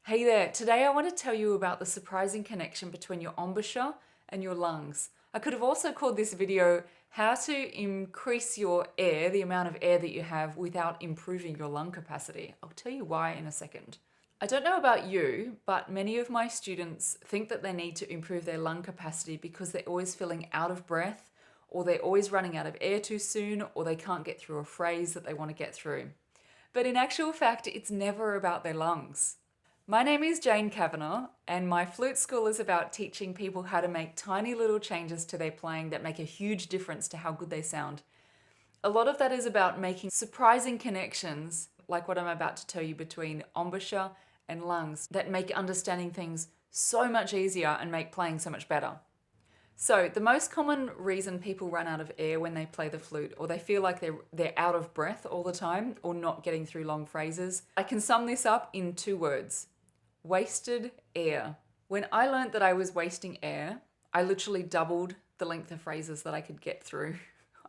Hey there, today I want to tell you about the surprising connection between your embouchure and your lungs. I could have also called this video how to increase your air, the amount of air that you have without improving your lung capacity. I'll tell you why in a second. I don't know about you, but many of my students think that they need to improve their lung capacity because they're always feeling out of breath, or they're always running out of air too soon, or they can't get through a phrase that they want to get through. But in actual fact, it's never about their lungs. My name is Jane Kavanagh, and my flute school is about teaching people how to make tiny little changes to their playing that make a huge difference to how good they sound. A lot of that is about making surprising connections, like what I'm about to tell you, between embouchure and lungs, that make understanding things so much easier and make playing so much better. So the most common reason people run out of air when they play the flute, or they feel like they're out of breath all the time or not getting through long phrases, I can sum this up in 2 words: wasted air. When I learned that I was wasting air, I literally doubled the length of phrases that I could get through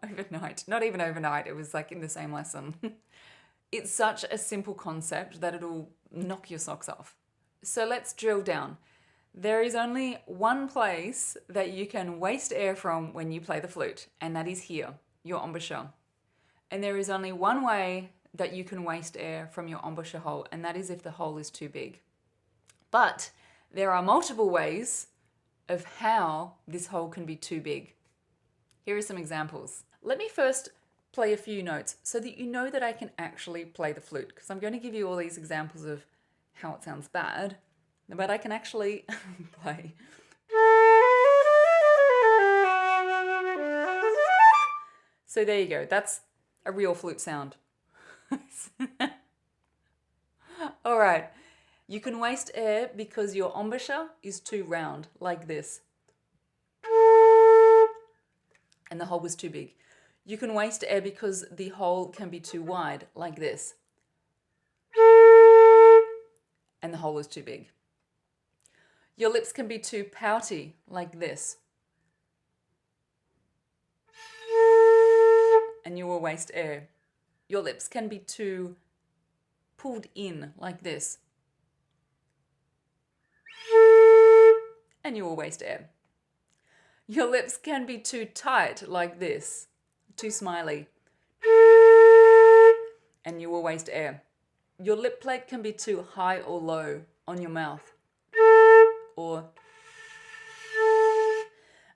overnight. Not even overnight, it was like in the same lesson. It's such a simple concept that it'll knock your socks off. So let's drill down. There is only one place that you can waste air from when you play the flute, and that is here, your embouchure. And there is only one way that you can waste air from your embouchure hole, and that is if the hole is too big. But there are multiple ways of how this hole can be too big. Here are some examples. Let me first play a few notes so that you know that I can actually play the flute, because I'm going to give you all these examples of how it sounds bad, but I can actually play. So there you go. That's a real flute sound. All right. You can waste air because your embouchure is too round, like this. And the hole was too big. You can waste air because the hole can be too wide, like this. And the hole is too big. Your lips can be too pouty, like this. And you will waste air. Your lips can be too pulled in, like this. And you will waste air. Your lips can be too tight, like this, too smiley, and you will waste air. Your lip plate can be too high or low on your mouth,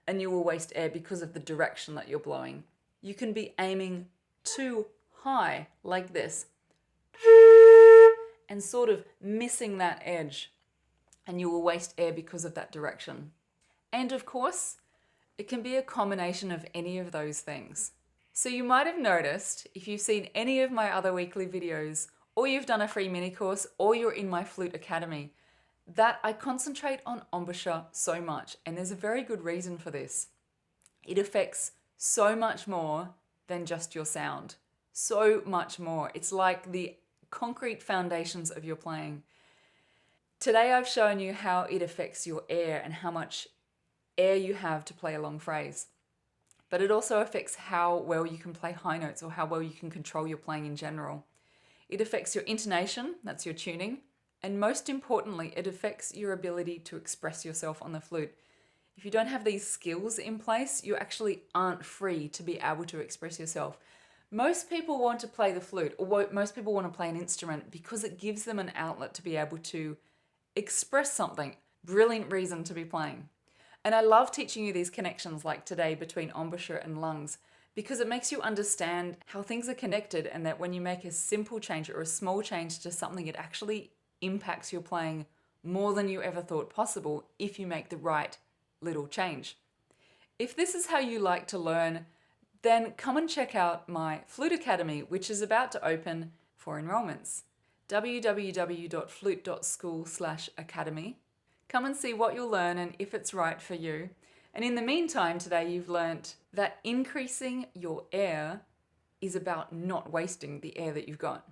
and you will waste air because of the direction that you're blowing. You can be aiming too high, like this, and sort of missing that edge, and you will waste air because of that direction. And of course, it can be a combination of any of those things. So you might have noticed, if you've seen any of my other weekly videos, or you've done a free mini course, or you're in my Flute Academy, that I concentrate on embouchure so much, and there's a very good reason for this. It affects so much more than just your sound. So much more. It's like the concrete foundations of your playing. Today I've shown you how it affects your air and how much air you have to play a long phrase. But it also affects how well you can play high notes or how well you can control your playing in general. It affects your intonation, that's your tuning, and most importantly, it affects your ability to express yourself on the flute. If you don't have these skills in place, you actually aren't free to be able to express yourself. Most people want to play the flute, or most people want to play an instrument because it gives them an outlet to be able to express something. Brilliant reason to be playing. And I love teaching you these connections like today between embouchure and lungs, because it makes you understand how things are connected, and that when you make a simple change or a small change to something, it actually impacts your playing more than you ever thought possible if you make the right little change. If this is how you like to learn, then come and check out my Flute Academy, which is about to open for enrollments. www.flute.school/academy. Come and see what you'll learn and if it's right for you. And in the meantime, today you've learnt that increasing your air is about not wasting the air that you've got.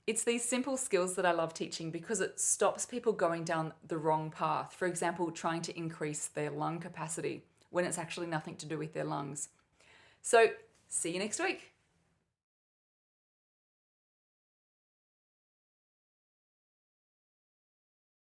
It's these simple skills that I love teaching because it stops people going down the wrong path. For example, trying to increase their lung capacity when it's actually nothing to do with their lungs. So, see you next week.